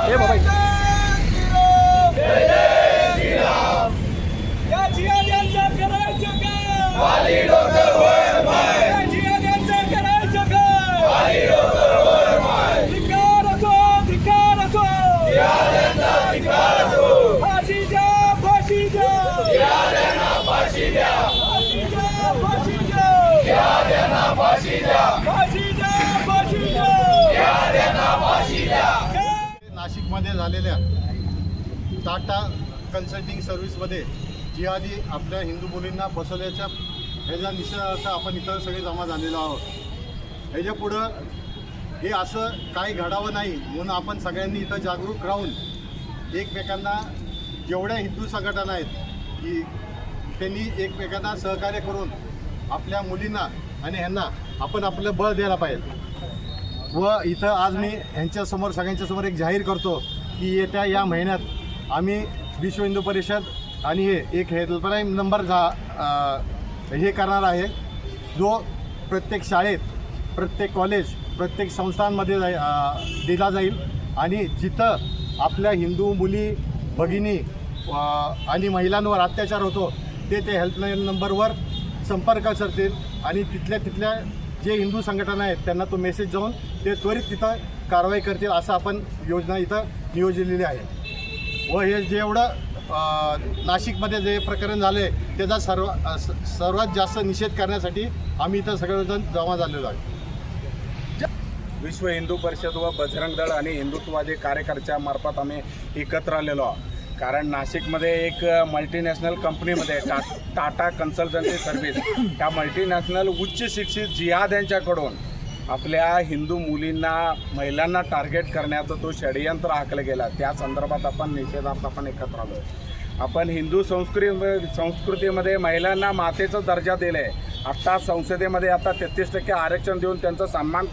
हे बाबा या जिहाद्यांचं करायचं काय? खाली डोकं वर पाय, या जिहाद्यांचं करायचं काय? खाली डोकं वर पाय, धिक्कार असो, धिक्कार असो. जिहाद्यांचा धिक्कार असो, फाशी द्या, फाशी द्या. जिहाद्यांना फाशी द्या, फाशी द्या, फाशी द्या. जिहाद्यांना फाशी द्या, फाशी द्या, फाशी द्या. जिहाद्यांना फाशी द्या. नाशिकमध्ये झालेल्या टाटा कन्सल्टिंग सर्व्हिसमध्ये जिहादी आपल्या हिंदू मुलींना फसवल्याच्या ह्याच्या निषेधार्थ आपण इथं सगळे जमा झालेलो आहोत. ह्याच्या पुढं हे असं काही घडावं नाही म्हणून आपण सगळ्यांनी इथं जागरूक राहून एकमेकांना जेवढ्या हिंदू संघटना आहेत की त्यांनी एकमेकांना सहकार्य करून आपल्या मुलींना आणि ह्यांना आपण आपलं बळ द्यायला पाहिजे. व इथं आज मी ह्यांच्यासमोर सगळ्यांच्यासमोर एक जाहीर करतो की येत्या या महिन्यात आम्ही विश्व हिंदू परिषद आणि हे एक हेल्पलाईन नंबर हे करणार आहे जो प्रत्येक शाळेत, प्रत्येक कॉलेज, प्रत्येक संस्थांमध्ये दिला जाईल आणि जिथं आपल्या हिंदू मुली, भगिनी आणि महिलांवर अत्याचार होतो ते हेल्पलाईन नंबरवर संपर्क करतील आणि तिथल्या जे हिंदू संघटना आहेत त्यांना तो मेसेज जाऊन ते त्वरित तिथं कारवाई करतील असं आपण योजना इथं नियोजलेली आहे. व हे जेवढं नाशिकमध्ये जे प्रकरण झाले त्याचा सर्वात जास्त निषेध करण्यासाठी आम्ही इथं सगळेजण जमा झालेलो आहे. विश्व हिंदू परिषद व बजरंग दळ आणि हिंदुत्ववादी कार्यकर्त्यामार्फत आम्ही एकत्र आलेलो आहोत. कारण नाशिकमध्ये एक मल्टीनॅशनल कंपनीमध्ये टाटा कन्सल्टन्सी सर्व्हिस त्या मल्टीनॅशनल उच्च शिक्षित जिहाद्यांच्याकडून आपल्या हिंदू मुलींना, महिलांना टार्गेट करण्याचं तो षडयंत्र आखलं गेला. त्या संदर्भात आपण निषेधार्थ आपण एकत्र आलो आहे. आपण हिंदू संस्कृतीमध्ये महिलांना मातेचा दर्जा दिला आहे. आत्ता संसदेमध्ये आता 33% आरक्षण देऊन त्यांचा सन्मान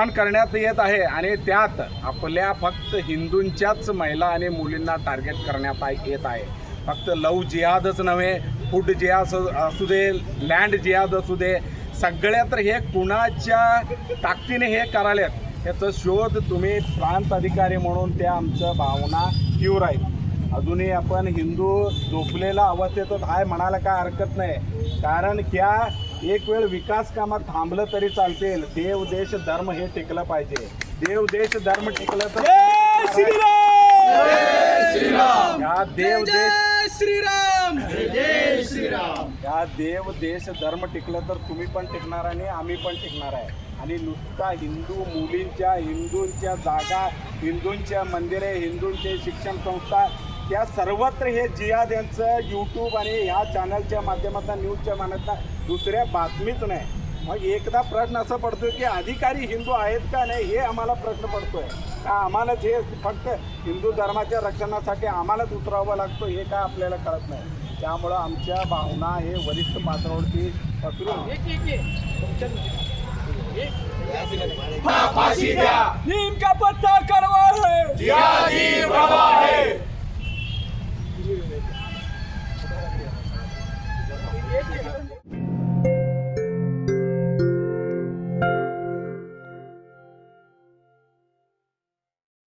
करण्यात येत आहे आणि त्यात आपल्या फक्त हिंदूंच्याच महिला आणि मुलींना टार्गेट करण्यात येत आहे. फक्त लव जिहादच नव्हे, फूड जिहाद असू दे, लँड जिहाद असू दे, सगळ्या तर हे कुणाच्या ताकदीने हे करालेत याचा शोध तुम्ही प्रांत अधिकारी म्हणून त्या आमच्या भावना तीव्र आहेत. अजूनही आपण हिंदू झोपलेल्या अवस्थेतच आहे म्हणायला काय हरकत नाही. कारण त्या एक वेळ विकास कामात थांबलं तरी चालतील. देव देश धर्म हे टिकलं पाहिजे. देव देश धर्म टिकलं तर या देव देश श्रीराम, या देव देश धर्म टिकलं तर तुम्ही पण टिकणार आणि आम्ही पण टिकणार आहे. आणि नुसता हिंदू मुलींच्या, हिंदूंच्या जागा, हिंदूंच्या मंदिरे, हिंदूंचे शिक्षण संस्था त्या सर्वत्र हे जिहाद यांचं यूट्यूब आणि ह्या चॅनलच्या माध्यमातून, न्यूजच्या माध्यमातून दुसऱ्या बातमीच नाही. मग एकदा प्रश्न असा पडतो की अधिकारी हिंदू आहेत का नाही हे आम्हाला प्रश्न पडतोय का आम्हालाच हे फक्त हिंदू धर्माच्या रक्षणासाठी आम्हालाच उतरावं लागतं हे काय आपल्याला कळत नाही. त्यामुळं आमच्या भावना हे वरिष्ठ पातळीवरती पसरून फाशी द्या, नीम का पत्ता कड़वा है, जिहादी प्रवाह है.